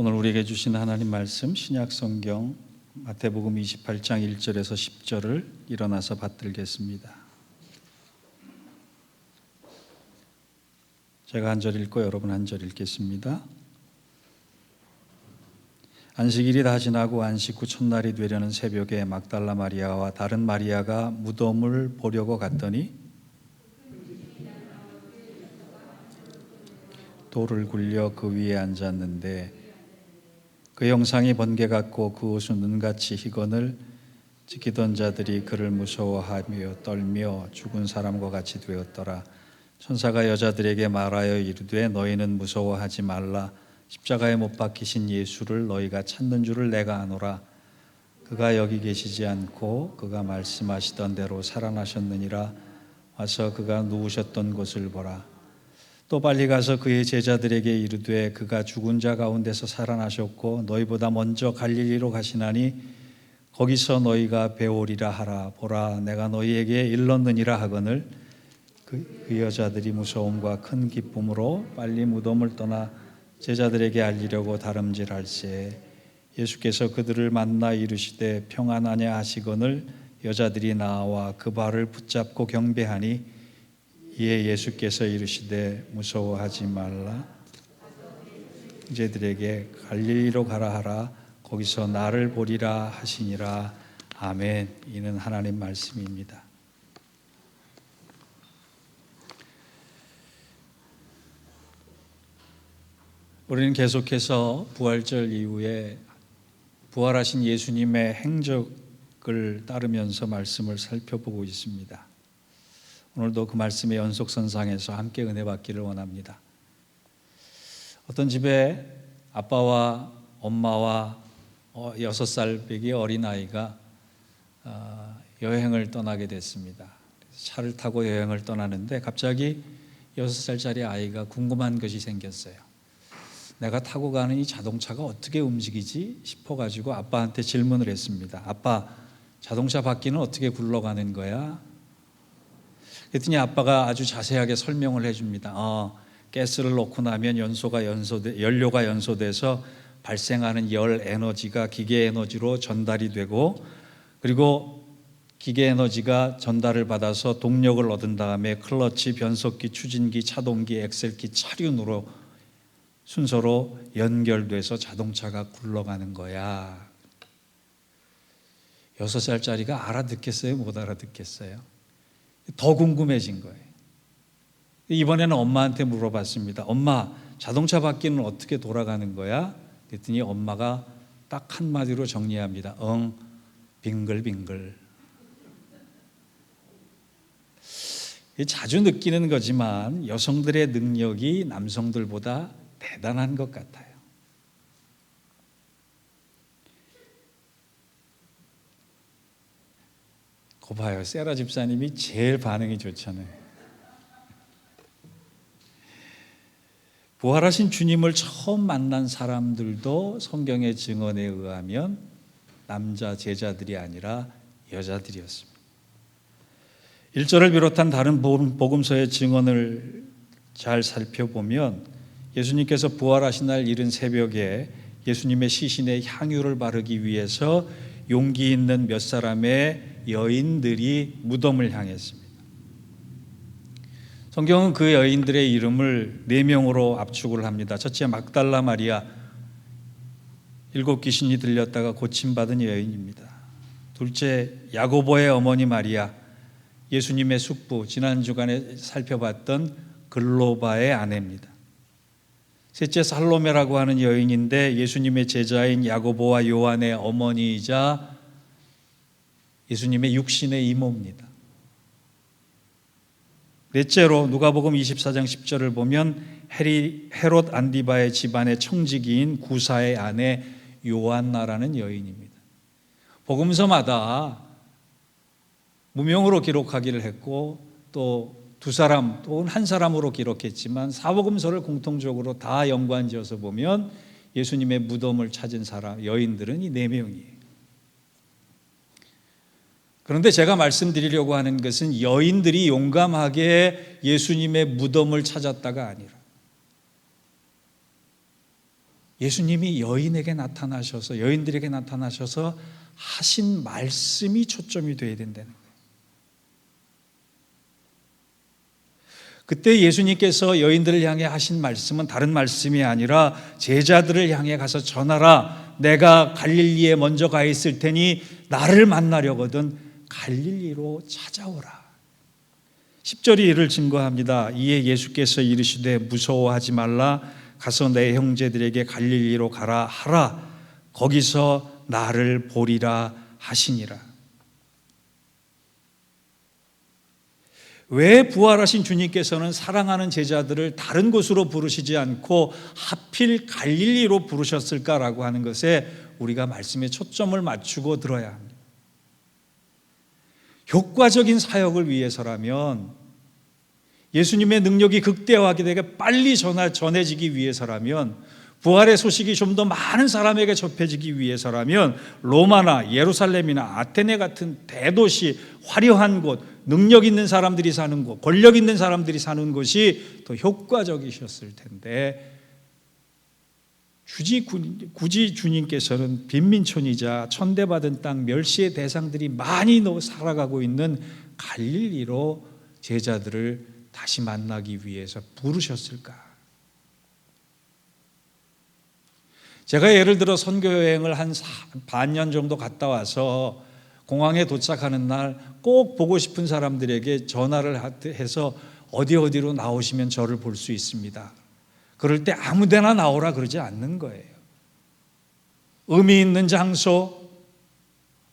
오늘 우리에게 주신 하나님 말씀 신약 성경 마태복음 28장 1절에서 10절을 일어나서 받들겠습니다. 제가 한 절 읽고 여러분 한 절 읽겠습니다. 안식일이 다 지나고 안식 후 첫날이 되려는 새벽에 막달라 마리아와 다른 마리아가 무덤을 보려고 갔더니 돌을 굴려 그 위에 앉았는데 그 형상이 번개 같고 그 옷은 눈같이 희건을 지키던 자들이 그를 무서워하며 떨며 죽은 사람과 같이 되었더라. 천사가 여자들에게 말하여 이르되 너희는 무서워하지 말라. 십자가에 못 박히신 예수를 너희가 찾는 줄을 내가 아노라. 그가 여기 계시지 않고 그가 말씀하시던 대로 살아나셨느니라. 와서 그가 누우셨던 곳을 보라. 또 빨리 가서 그의 제자들에게 이르되 그가 죽은 자 가운데서 살아나셨고 너희보다 먼저 갈릴리로 가시나니 거기서 너희가 배우리라 하라. 보라, 내가 너희에게 일렀느니라 하거늘 그 여자들이 무서움과 큰 기쁨으로 빨리 무덤을 떠나 제자들에게 알리려고 다름질할세. 예수께서 그들을 만나 이르시되 평안하냐 하시거늘 여자들이 나와 그 발을 붙잡고 경배하니 이에 예수께서 이르시되 무서워하지 말라. 형제들에게 갈릴리로 가라 하라. 거기서 나를 보리라 하시니라. 아멘. 이는 하나님 말씀입니다. 우리는 계속해서 부활절 이후에 부활하신 예수님의 행적을 따르면서 말씀을 살펴보고 있습니다. 오늘도 그 말씀의 연속선상에서 함께 은혜 받기를 원합니다. 어떤 집에 아빠와 엄마와 6살 배기 어린아이가 여행을 떠나게 됐습니다. 차를 타고 여행을 떠나는데 갑자기 6살짜리 아이가 궁금한 것이 생겼어요. 내가 타고 가는 이 자동차가 어떻게 움직이지 싶어가지고 아빠한테 질문을 했습니다. 아빠, 자동차 바퀴는 어떻게 굴러가는 거야? 그랬더니 아빠가 아주 자세하게 설명을 해줍니다. 가스를 넣고 나면 연료가 연소돼서 발생하는 열 에너지가 기계 에너지로 전달이 되고, 그리고 기계 에너지가 전달을 받아서 동력을 얻은 다음에 클러치, 변속기, 추진기, 차동기, 엑셀기, 차륜으로 순서로 연결돼서 자동차가 굴러가는 거야. 6살짜리가 알아듣겠어요? 못 알아듣겠어요? 더 궁금해진 거예요. 이번에는 엄마한테 물어봤습니다. 엄마, 자동차 바퀴는 어떻게 돌아가는 거야? 그랬더니 엄마가 딱 한마디로 정리합니다. 빙글빙글. 자주 느끼는 거지만 여성들의 능력이 남성들보다 대단한 것 같아요. 거 봐요. 세라 집사님이 제일 반응이 좋잖아요. 부활하신 주님을 처음 만난 사람들도 성경의 증언에 의하면 남자 제자들이 아니라 여자들이었습니다. 1절을 비롯한 다른 복음서의 증언을 잘 살펴보면 예수님께서 부활하신 날 이른 새벽에 예수님의 시신에 향유를 바르기 위해서 용기 있는 몇 사람의 여인들이 무덤을 향했습니다. 성경은 그 여인들의 이름을 4명으로 압축을 합니다. 첫째, 막달라 마리아, 7 귀신이 들렸다가 고침받은 여인입니다. 둘째, 야고보의 어머니 마리아, 예수님의 숙부, 지난 주간에 살펴봤던 글로바의 아내입니다. 셋째, 살로메라고 하는 여인인데 예수님의 제자인 야고보와 요한의 어머니이자 예수님의 육신의 이모입니다. 넷째로 누가복음 24장 10절을 보면 헤롯 안디바의 집안의 청지기인 구사의 아내 요한나라는 여인입니다. 복음서마다 무명으로 기록하기를 했고 또 2사람 또는 1사람으로 기록했지만 사복음서를 공통적으로 다 연관지어서 보면 예수님의 무덤을 찾은 사람 여인들은 이 4명이에요. 그런데 제가 말씀드리려고 하는 것은 여인들이 용감하게 예수님의 무덤을 찾았다가 아니라 예수님이 여인들에게 나타나셔서 하신 말씀이 초점이 되어야 된다는 거예요. 그때 예수님께서 여인들을 향해 하신 말씀은 다른 말씀이 아니라 제자들을 향해 가서 전하라. 내가 갈릴리에 먼저 가 있을 테니 나를 만나려거든 갈릴리로 찾아오라. 10절이 이를 증거합니다. 이에 예수께서 이르시되 무서워하지 말라. 가서 내 형제들에게 갈릴리로 가라 하라. 거기서 나를 보리라 하시니라. 왜 부활하신 주님께서는 사랑하는 제자들을 다른 곳으로 부르시지 않고 하필 갈릴리로 부르셨을까라고 하는 것에 우리가 말씀에 초점을 맞추고 들어야 합니다. 효과적인 사역을 위해서라면, 예수님의 능력이 극대화하게 되게 빨리 전해지기 위해서라면, 부활의 소식이 좀 더 많은 사람에게 접해지기 위해서라면 로마나 예루살렘이나 아테네 같은 대도시, 화려한 곳, 능력 있는 사람들이 사는 곳, 권력 있는 사람들이 사는 곳이 더 효과적이셨을 텐데, 굳이 주님께서는 빈민촌이자 천대받은 땅, 멸시의 대상들이 많이 살아가고 있는 갈릴리로 제자들을 다시 만나기 위해서 부르셨을까? 제가 예를 들어 선교여행을 한 반년 정도 갔다 와서 공항에 도착하는 날 꼭 보고 싶은 사람들에게 전화를 해서 어디로 나오시면 저를 볼 수 있습니다. 그럴 때 아무 데나 나오라 그러지 않는 거예요. 의미 있는 장소,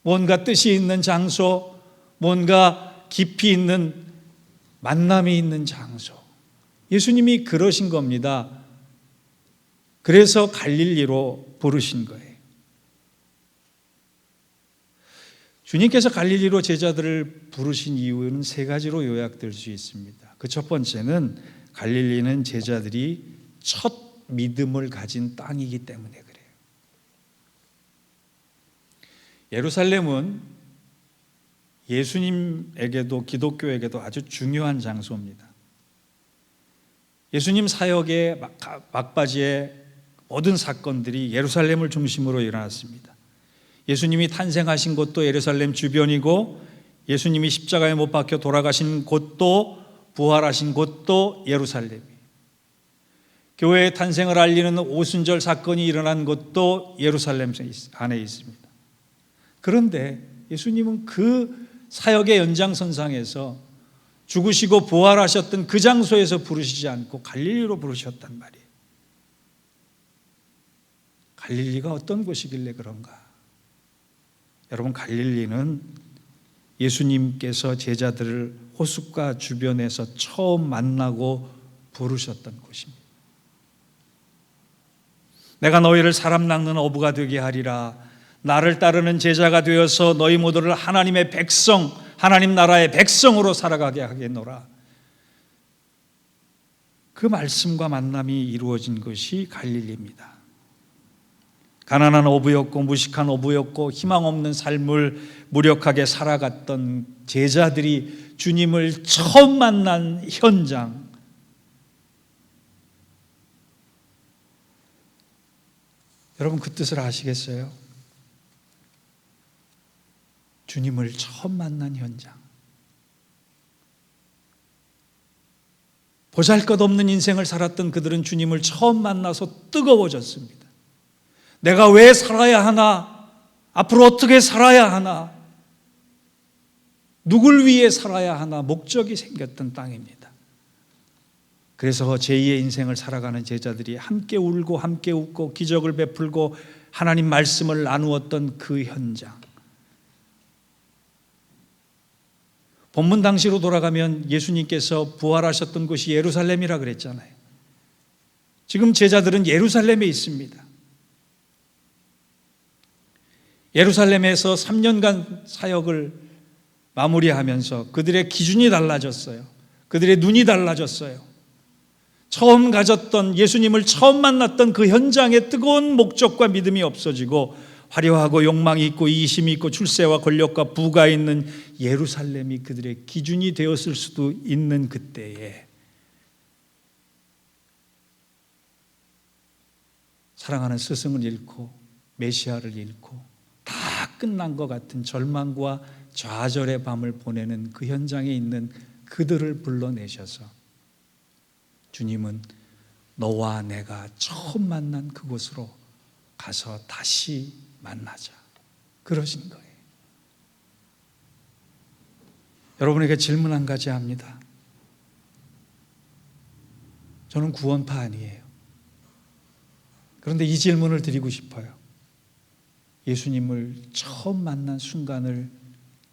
뭔가 뜻이 있는 장소, 뭔가 깊이 있는 만남이 있는 장소. 예수님이 그러신 겁니다. 그래서 갈릴리로 부르신 거예요. 주님께서 갈릴리로 제자들을 부르신 이유는 세 가지로 요약될 수 있습니다. 그 첫 번째는 갈릴리는 제자들이 첫 믿음을 가진 땅이기 때문에 그래요. 예루살렘은 예수님에게도 기독교에게도 아주 중요한 장소입니다. 예수님 사역의 막바지에 모든 사건들이 예루살렘을 중심으로 일어났습니다. 예수님이 탄생하신 곳도 예루살렘 주변이고, 예수님이 십자가에 못 박혀 돌아가신 곳도, 부활하신 곳도 예루살렘이에요. 교회의 탄생을 알리는 오순절 사건이 일어난 곳도 예루살렘 안에 있습니다. 그런데 예수님은 그 사역의 연장선상에서 죽으시고 부활하셨던 그 장소에서 부르시지 않고 갈릴리로 부르셨단 말이에요. 갈릴리가 어떤 곳이길래 그런가? 여러분, 갈릴리는 예수님께서 제자들을 호숫가 주변에서 처음 만나고 부르셨던 곳입니다. 내가 너희를 사람 낚는 어부가 되게 하리라. 나를 따르는 제자가 되어서 너희 모두를 하나님의 백성, 하나님 나라의 백성으로 살아가게 하겠노라. 그 말씀과 만남이 이루어진 것이 갈릴리입니다. 가난한 어부였고 무식한 어부였고 희망 없는 삶을 무력하게 살아갔던 제자들이 주님을 처음 만난 현장, 여러분 그 뜻을 아시겠어요? 주님을 처음 만난 현장. 보잘것없는 인생을 살았던 그들은 주님을 처음 만나서 뜨거워졌습니다. 내가 왜 살아야 하나? 앞으로 어떻게 살아야 하나? 누굴 위해 살아야 하나? 목적이 생겼던 땅입니다. 그래서 제2의 인생을 살아가는 제자들이 함께 울고 함께 웃고 기적을 베풀고 하나님 말씀을 나누었던 그 현장. 본문 당시로 돌아가면 예수님께서 부활하셨던 곳이 예루살렘이라 그랬잖아요. 지금 제자들은 예루살렘에 있습니다. 예루살렘에서 3년간 사역을 마무리하면서 그들의 기준이 달라졌어요. 그들의 눈이 달라졌어요. 처음 가졌던, 예수님을 처음 만났던 그 현장의 뜨거운 목적과 믿음이 없어지고 화려하고 욕망이 있고 이심이 있고 출세와 권력과 부가 있는 예루살렘이 그들의 기준이 되었을 수도 있는 그때에 사랑하는 스승을 잃고 메시아를 잃고 다 끝난 것 같은 절망과 좌절의 밤을 보내는 그 현장에 있는 그들을 불러내셔서 주님은 너와 내가 처음 만난 그곳으로 가서 다시 만나자 그러신 거예요. 여러분에게 질문 한 가지 합니다. 저는 구원파 아니에요. 그런데 이 질문을 드리고 싶어요. 예수님을 처음 만난 순간을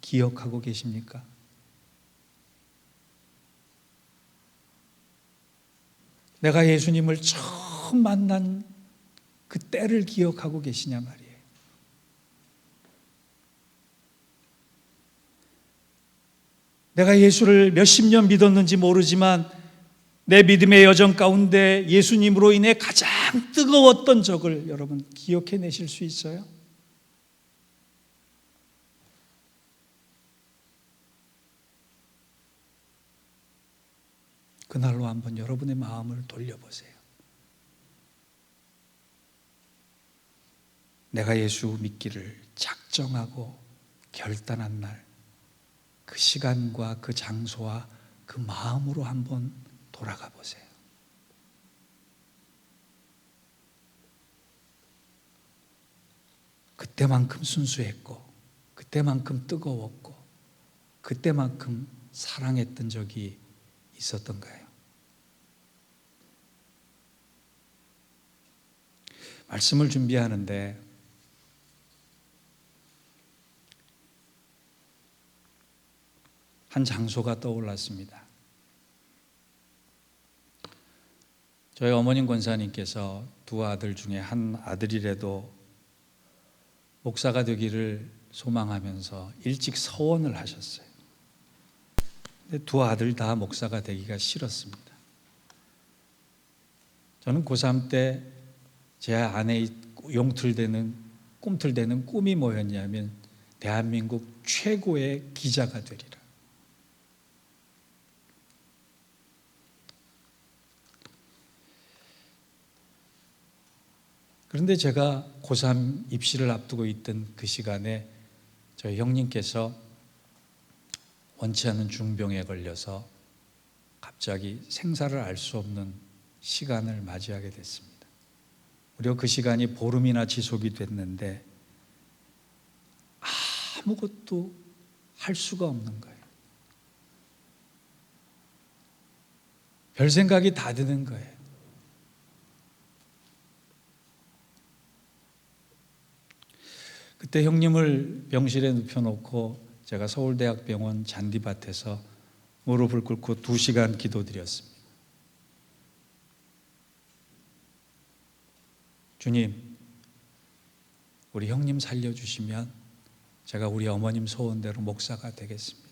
기억하고 계십니까? 내가 예수님을 처음 만난 그 때를 기억하고 계시냐 말이에요. 내가 예수를 몇십 년 믿었는지 모르지만 내 믿음의 여정 가운데 예수님으로 인해 가장 뜨거웠던 적을 여러분 기억해내실 수 있어요? 그날로 한번 여러분의 마음을 돌려보세요. 내가 예수 믿기를 작정하고 결단한 날, 그 시간과 그 장소와 그 마음으로 한번 돌아가 보세요. 그때만큼 순수했고, 그때만큼 뜨거웠고, 그때만큼 사랑했던 적이 있었던가요? 말씀을 준비하는데 한 장소가 떠올랐습니다. 저희 어머님 권사님께서 두 아들 중에 한 아들이라도 목사가 되기를 소망하면서 일찍 서원을 하셨어요. 근데 두 아들 다 목사가 되기가 싫었습니다. 저는 고3 때 제 안에 꿈틀대는 꿈이 뭐였냐면 대한민국 최고의 기자가 되리라. 그런데 제가 고3 입시를 앞두고 있던 그 시간에 저희 형님께서 원치 않은 중병에 걸려서 갑자기 생사를 알 수 없는 시간을 맞이하게 됐습니다. 무려 그 시간이 보름이나 지속이 됐는데 아무것도 할 수가 없는 거예요. 별 생각이 다 드는 거예요. 그때 형님을 병실에 눕혀놓고 제가 서울대학병원 잔디밭에서 무릎을 꿇고 2시간 기도드렸습니다. 주님, 우리 형님 살려주시면 제가 우리 어머님 소원대로 목사가 되겠습니다.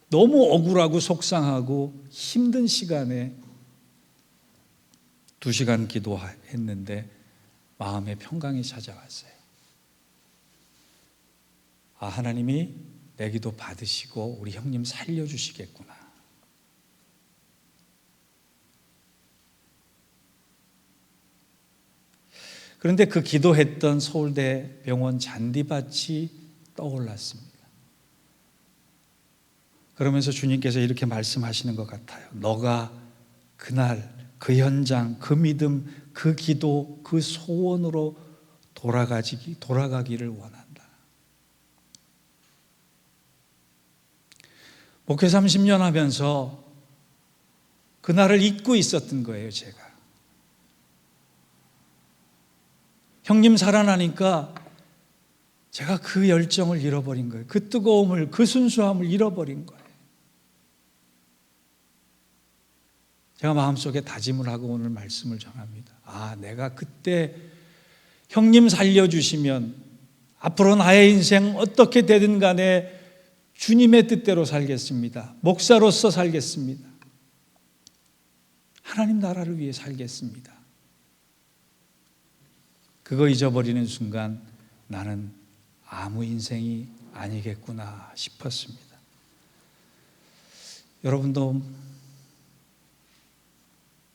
너무 억울하고 속상하고 힘든 시간에 2시간 기도했는데 마음의 평강이 찾아왔어요. 하나님이 내 기도 받으시고 우리 형님 살려주시겠구나. 그런데 그 기도했던 서울대 병원 잔디밭이 떠올랐습니다. 그러면서 주님께서 이렇게 말씀하시는 것 같아요. 너가 그날 그 현장, 그 믿음, 그 기도, 그 소원으로 돌아가기를 원한다. 목회 30년 하면서 그날을 잊고 있었던 거예요, 제가. 형님 살아나니까 제가 그 열정을 잃어버린 거예요. 그 뜨거움을, 그 순수함을 잃어버린 거예요. 제가 마음속에 다짐을 하고 오늘 말씀을 전합니다. 내가 그때 형님 살려주시면 앞으로 나의 인생 어떻게 되든 간에 주님의 뜻대로 살겠습니다. 목사로서 살겠습니다. 하나님 나라를 위해 살겠습니다. 그거 잊어버리는 순간 나는 아무 인생이 아니겠구나 싶었습니다. 여러분도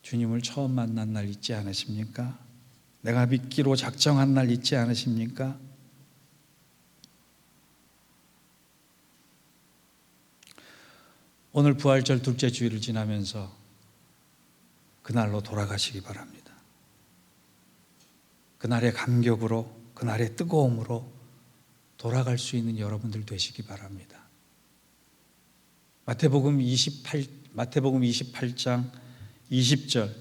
주님을 처음 만난 날 있지 않으십니까? 내가 믿기로 작정한 날 있지 않으십니까? 오늘 부활절 둘째 주일을 지나면서 그날로 돌아가시기 바랍니다. 그날의 감격으로, 그날의 뜨거움으로 돌아갈 수 있는 여러분들 되시기 바랍니다. 마태복음 28장 20절,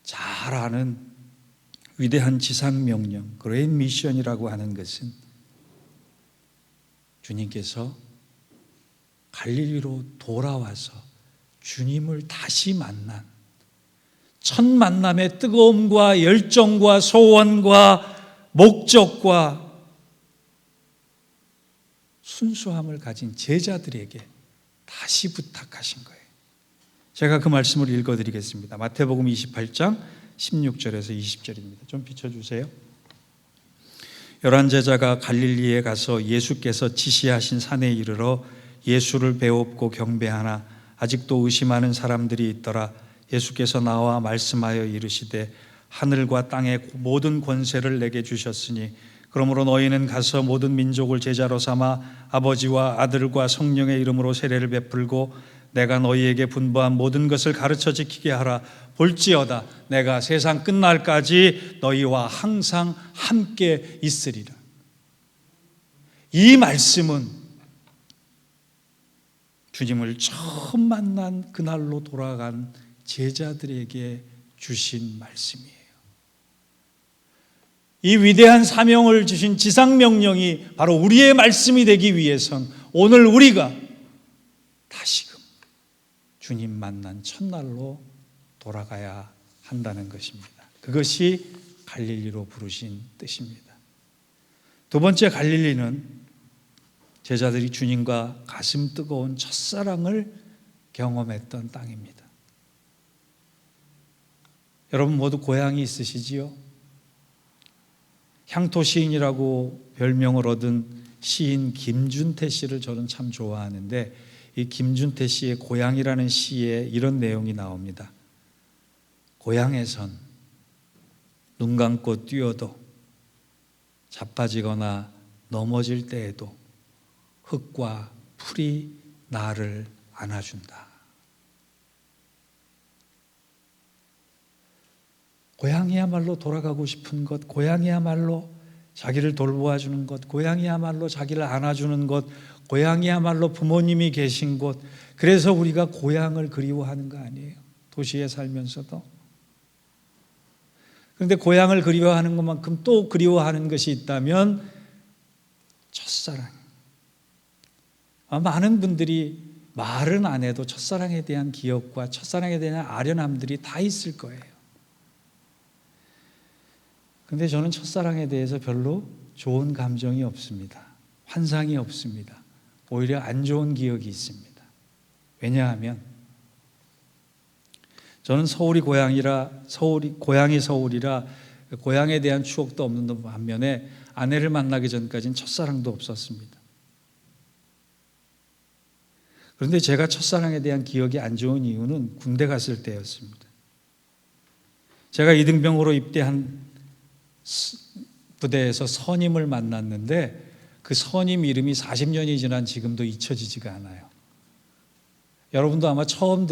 잘 아는 위대한 지상명령, 그레이트 미션이라고 하는 것은 주님께서 갈릴리로 돌아와서 주님을 다시 만난 첫 만남의 뜨거움과 열정과 소원과 목적과 순수함을 가진 제자들에게 다시 부탁하신 거예요. 제가 그 말씀을 읽어드리겠습니다. 마태복음 28장 16절에서 20절입니다. 좀 비춰주세요. 11 제자가 갈릴리에 가서 예수께서 지시하신 산에 이르러 예수를 배웁고 경배하나 아직도 의심하는 사람들이 있더라. 예수께서 나와 말씀하여 이르시되 하늘과 땅의 모든 권세를 내게 주셨으니 그러므로 너희는 가서 모든 민족을 제자로 삼아 아버지와 아들과 성령의 이름으로 세례를 베풀고 내가 너희에게 분부한 모든 것을 가르쳐 지키게 하라. 볼지어다 내가 세상 끝날까지 너희와 항상 함께 있으리라. 이 말씀은 주님을 처음 만난 그날로 돌아간 제자들에게 주신 말씀이에요. 이 위대한 사명을 주신 지상명령이 바로 우리의 말씀이 되기 위해선 오늘 우리가 다시금 주님 만난 첫날로 돌아가야 한다는 것입니다. 그것이 갈릴리로 부르신 뜻입니다. 두 번째 갈릴리는 제자들이 주님과 가슴 뜨거운 첫사랑을 경험했던 땅입니다. 여러분 모두 고향이 있으시지요? 향토 시인이라고 별명을 얻은 시인 김준태 씨를 저는 참 좋아하는데 이 김준태 씨의 고향이라는 시에 이런 내용이 나옵니다. 고향에선 눈 감고 뛰어도 자빠지거나 넘어질 때에도 흙과 풀이 나를 안아준다. 고향이야말로 돌아가고 싶은 것, 고향이야말로 자기를 돌보아주는 것, 고향이야말로 자기를 안아주는 것, 고향이야말로 부모님이 계신 곳. 그래서 우리가 고향을 그리워하는 거 아니에요? 도시에 살면서도. 그런데 고향을 그리워하는 것만큼 또 그리워하는 것이 있다면 첫사랑. 많은 분들이 말은 안 해도 첫사랑에 대한 기억과 첫사랑에 대한 아련함들이 다 있을 거예요. 그런데 저는 첫사랑에 대해서 별로 좋은 감정이 없습니다. 환상이 없습니다. 오히려 안 좋은 기억이 있습니다. 왜냐하면 저는 서울이 고향이라 고향이 서울이라 고향에 대한 추억도 없는 반면에 아내를 만나기 전까지는 첫사랑도 없었습니다. 그런데 제가 첫사랑에 대한 기억이 안 좋은 이유는 군대 갔을 때였습니다. 제가 이등병으로 입대한 부대에서 선임을 만났는데 그 선임 이름이 40년이 지난 지금도 잊혀지지가 않아요. 여러분도 아마 처음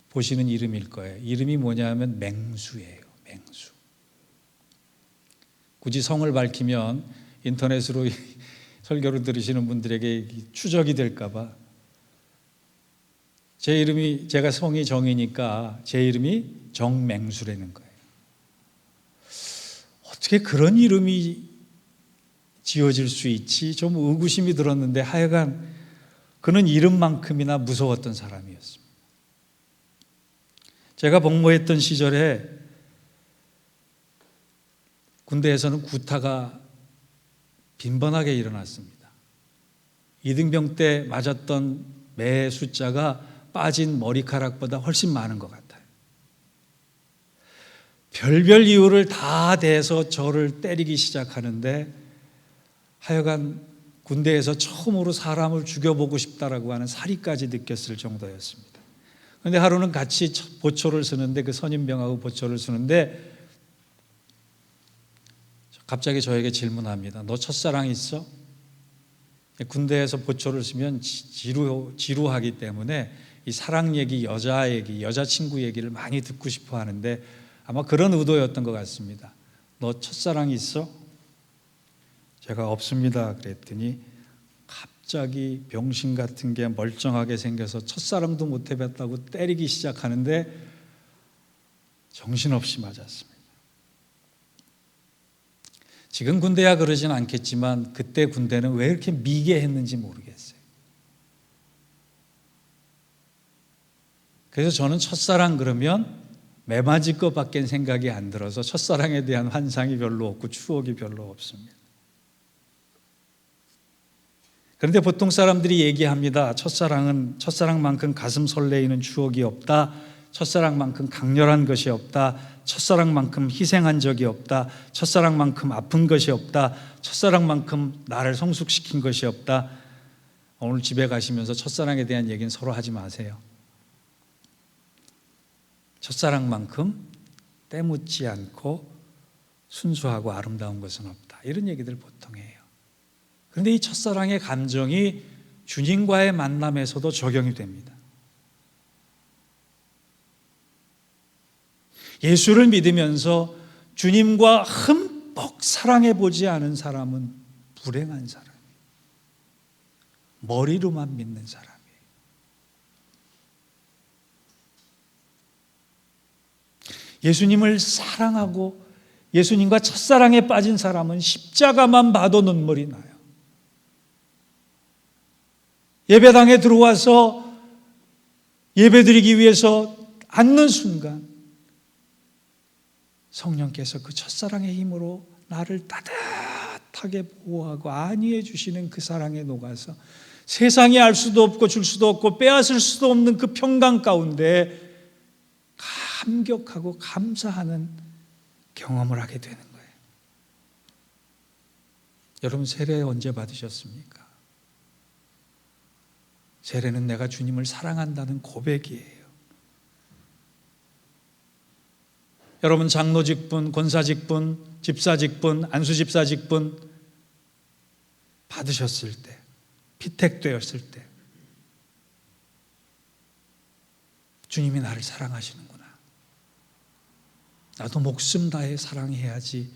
보시는 이름일 거예요. 이름이 뭐냐면 맹수예요. 맹수. 굳이 성을 밝히면 인터넷으로 설교를 들으시는 분들에게 추적이 될까 봐 제가 성이 정이니까 제 이름이 정맹수라는 거예요. 어떻게 그런 이름이 지어질 수 있지? 좀 의구심이 들었는데 하여간 그는 이름만큼이나 무서웠던 사람이었습니다. 제가 복무했던 시절에 군대에서는 구타가 빈번하게 일어났습니다. 이등병 때 맞았던 매 숫자가 빠진 머리카락보다 훨씬 많은 것 같아요. 별별 이유를 다 대서 저를 때리기 시작하는데 하여간 군대에서 처음으로 사람을 죽여보고 싶다라고 하는 사리까지 느꼈을 정도였습니다. 그런데 하루는 같이 보초를 쓰는데, 그 선임병하고 보초를 쓰는데 갑자기 저에게 질문합니다. 너 첫사랑 있어? 군대에서 보초를 쓰면 지루하기 때문에 이 사랑 얘기, 여자 얘기, 여자친구 얘기를 많이 듣고 싶어 하는데 아마 그런 의도였던 것 같습니다. 너 첫사랑 있어? 제가 없습니다 그랬더니 갑자기 병신 같은 게 멀쩡하게 생겨서 첫사랑도 못 해봤다고 때리기 시작하는데 정신없이 맞았습니다. 지금 군대야 그러진 않겠지만 그때 군대는 왜 이렇게 미개했는지 모르겠어요. 그래서 저는 첫사랑 그러면 매맞을 것밖에 생각이 안 들어서 첫사랑에 대한 환상이 별로 없고 추억이 별로 없습니다. 그런데 보통 사람들이 얘기합니다. 첫사랑만큼 가슴 설레이는 추억이 없다. 첫사랑만큼 강렬한 것이 없다. 첫사랑만큼 희생한 적이 없다. 첫사랑만큼 아픈 것이 없다. 첫사랑만큼 나를 성숙시킨 것이 없다. 오늘 집에 가시면서 첫사랑에 대한 얘기는 서로 하지 마세요. 첫사랑만큼 때묻지 않고 순수하고 아름다운 것은 없다. 이런 얘기들 보통 해요. 그런데 이 첫사랑의 감정이 주님과의 만남에서도 적용이 됩니다. 예수를 믿으면서 주님과 흠뻑 사랑해보지 않은 사람은 불행한 사람이에요. 머리로만 믿는 사람이에요. 예수님을 사랑하고 예수님과 첫사랑에 빠진 사람은 십자가만 봐도 눈물이 나요. 예배당에 들어와서 예배드리기 위해서 앉는 순간 성령께서 그 첫사랑의 힘으로 나를 따뜻하게 보호하고 안위해 주시는 그 사랑에 녹아서 세상이 알 수도 없고 줄 수도 없고 빼앗을 수도 없는 그 평강 가운데 감격하고 감사하는 경험을 하게 되는 거예요. 여러분 세례 언제 받으셨습니까? 세례는 내가 주님을 사랑한다는 고백이에요. 여러분 장로직분, 권사직분, 집사직분, 안수집사직분 받으셨을 때, 피택되었을 때 주님이 나를 사랑하시는구나. 나도 목숨 다해 사랑해야지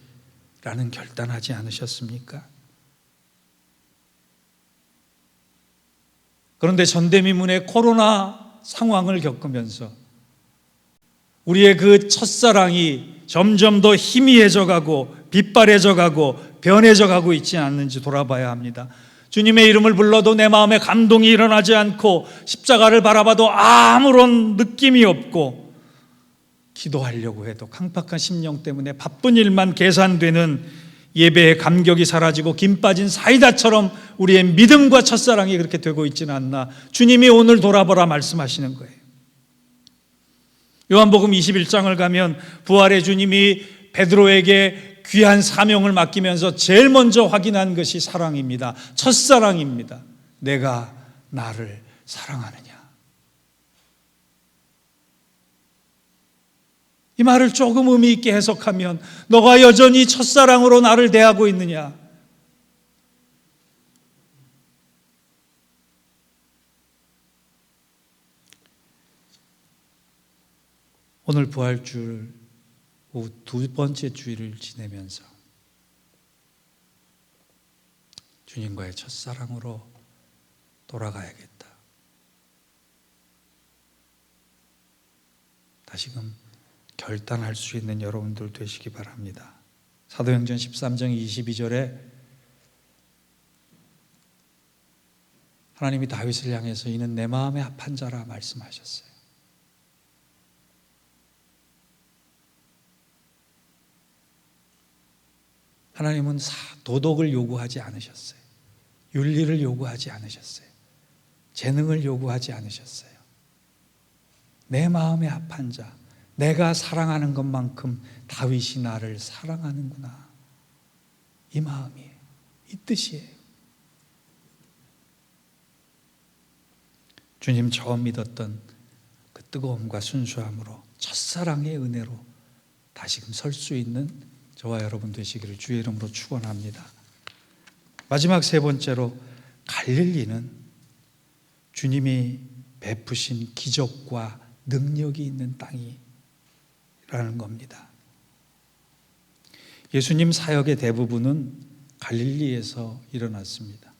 라는 결단하지 않으셨습니까? 그런데 전대미문의 코로나 상황을 겪으면서 우리의 그 첫사랑이 점점 더 희미해져 가고 빛바래져 가고 변해져 가고 있지 않는지 돌아봐야 합니다. 주님의 이름을 불러도 내 마음에 감동이 일어나지 않고 십자가를 바라봐도 아무런 느낌이 없고 기도하려고 해도 강팍한 심령 때문에 바쁜 일만 계산되는 예배의 감격이 사라지고 김 빠진 사이다처럼 우리의 믿음과 첫사랑이 그렇게 되고 있지는 않나. 주님이 오늘 돌아보라 말씀하시는 거예요. 요한복음 21장을 가면 부활의 주님이 베드로에게 귀한 사명을 맡기면서 제일 먼저 확인한 것이 사랑입니다. 첫사랑입니다. 내가 나를 사랑하느냐. 이 말을 조금 의미 있게 해석하면 너가 여전히 첫사랑으로 나를 대하고 있느냐. 오늘 부활주일 오후 두 번째 주일을 지내면서 주님과의 첫사랑으로 돌아가야겠다. 다시금 결단할 수 있는 여러분들 되시기 바랍니다. 사도행전 13장 22절에 하나님이 다윗을 향해서 이는 내 마음에 합한 자라 말씀하셨어요. 하나님은 도덕을 요구하지 않으셨어요. 윤리를 요구하지 않으셨어요. 재능을 요구하지 않으셨어요. 내 마음에 합한 자, 내가 사랑하는 것만큼 다윗이 나를 사랑하는구나. 이 마음이에요. 이 뜻이에요. 주님 처음 믿었던 그 뜨거움과 순수함으로 첫사랑의 은혜로 다시금 설 수 있는 저와 여러분 되시기를 주의 이름으로 축원합니다. 마지막 세 번째로, 갈릴리는 주님이 베푸신 기적과 능력이 있는 땅이라는 겁니다. 예수님 사역의 대부분은 갈릴리에서 일어났습니다.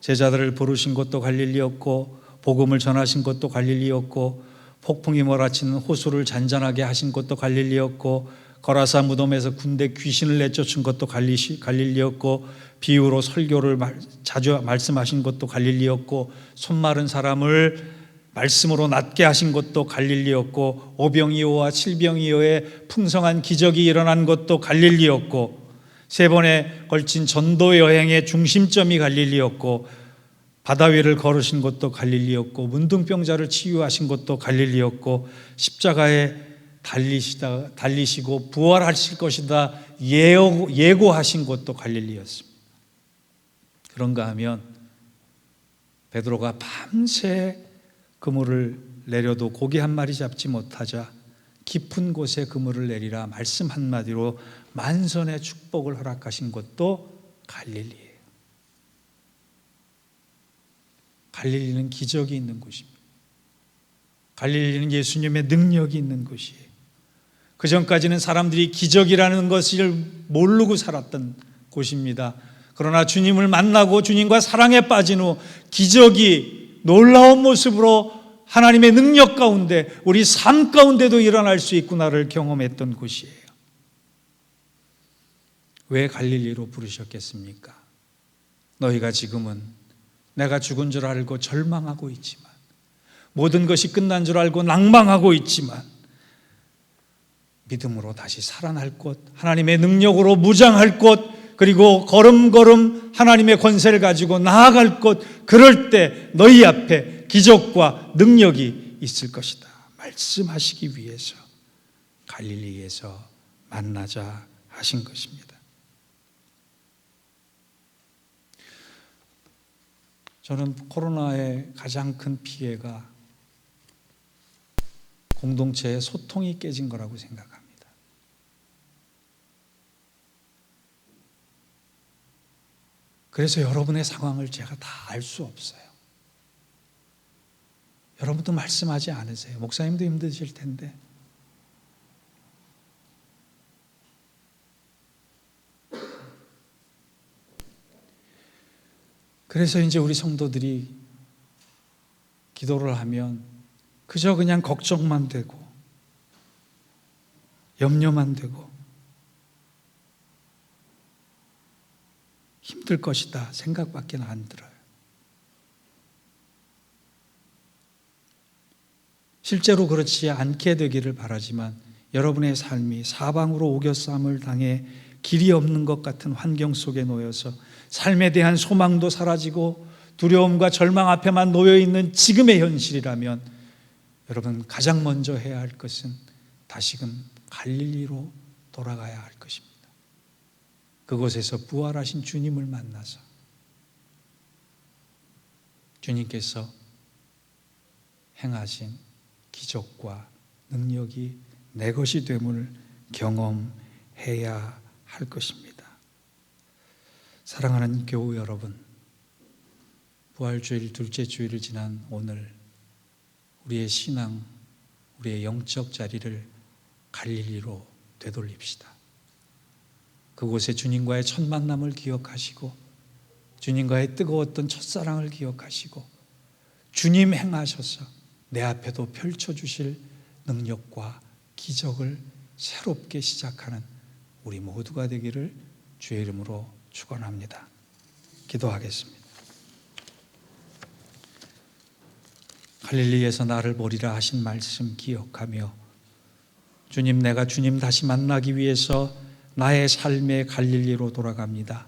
제자들을 부르신 것도 갈릴리였고, 복음을 전하신 것도 갈릴리였고, 폭풍이 몰아치는 호수를 잔잔하게 하신 것도 갈릴리였고, 거라사 무덤에서 군대 귀신을 내쫓은 것도 갈릴리였고, 비유로 설교를 자주 말씀하신 것도 갈릴리였고, 손 마른 사람을 말씀으로 낫게 하신 것도 갈릴리였고, 오병이어와 칠병이어의 풍성한 기적이 일어난 것도 갈릴리였고, 세 번에 걸친 전도 여행의 중심점이 갈릴리였고, 바다 위를 걸으신 것도 갈릴리였고, 문둥병자를 치유하신 것도 갈릴리였고, 십자가에 달리시고 부활하실 것이다 예고하신 것도 갈릴리였습니다. 그런가 하면 베드로가 밤새 그물을 내려도 고기 한 마리 잡지 못하자 깊은 곳에 그물을 내리라 말씀 한마디로 만선의 축복을 허락하신 것도 갈릴리예요. 갈릴리는 기적이 있는 곳입니다. 갈릴리는 예수님의 능력이 있는 곳이에요. 그 전까지는 사람들이 기적이라는 것을 모르고 살았던 곳입니다. 그러나 주님을 만나고 주님과 사랑에 빠진 후 기적이 놀라운 모습으로 하나님의 능력 가운데 우리 삶 가운데도 일어날 수 있구나를 경험했던 곳이에요. 왜 갈릴리로 부르셨겠습니까? 너희가 지금은 내가 죽은 줄 알고 절망하고 있지만, 모든 것이 끝난 줄 알고 낭망하고 있지만, 믿음으로 다시 살아날 곳, 하나님의 능력으로 무장할 곳, 그리고 걸음걸음 하나님의 권세를 가지고 나아갈 곳, 그럴 때 너희 앞에 기적과 능력이 있을 것이다 말씀하시기 위해서 갈릴리에서 만나자 하신 것입니다. 저는 코로나의 가장 큰 피해가 공동체의 소통이 깨진 거라고 생각합니다. 그래서 여러분의 상황을 제가 다 알 수 없어요. 여러분도 말씀하지 않으세요. 목사님도 힘드실 텐데. 그래서 이제 우리 성도들이 기도를 하면 그저 그냥 걱정만 되고 염려만 되고 힘들 것이다 생각밖에 안 들어요. 실제로 그렇지 않게 되기를 바라지만 여러분의 삶이 사방으로 오겨쌈을 당해 길이 없는 것 같은 환경 속에 놓여서 삶에 대한 소망도 사라지고 두려움과 절망 앞에만 놓여 있는 지금의 현실이라면 여러분 가장 먼저 해야 할 것은 다시금 갈릴리로 돌아가야 할 것입니다. 그곳에서 부활하신 주님을 만나서 주님께서 행하신 기적과 능력이 내 것이 됨을 경험해야 할 것입니다. 사랑하는 교우 여러분, 부활주일 둘째 주일을 지난 오늘 우리의 신앙, 우리의 영적 자리를 갈릴리로 되돌립시다. 그곳에 주님과의 첫 만남을 기억하시고 주님과의 뜨거웠던 첫사랑을 기억하시고 주님 행하셔서 내 앞에도 펼쳐주실 능력과 기적을 새롭게 시작하는 우리 모두가 되기를 주의 이름으로 축원합니다. 기도하겠습니다. 갈릴리에서 나를 보리라 하신 말씀 기억하며 주님, 내가 주님 다시 만나기 위해서 나의 삶의 갈릴리로 돌아갑니다.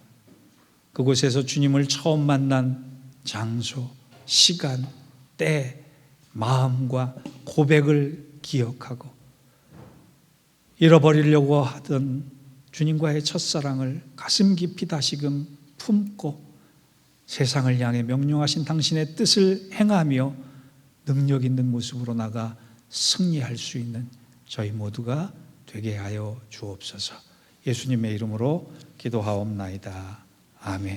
그곳에서 주님을 처음 만난 장소, 시간, 때, 마음과 고백을 기억하고 잃어버리려고 하던 주님과의 첫사랑을 가슴 깊이 다시금 품고 세상을 향해 명령하신 당신의 뜻을 행하며 능력 있는 모습으로 나가 승리할 수 있는 저희 모두가 되게 하여 주옵소서. 예수님의 이름으로 기도하옵나이다. 아멘.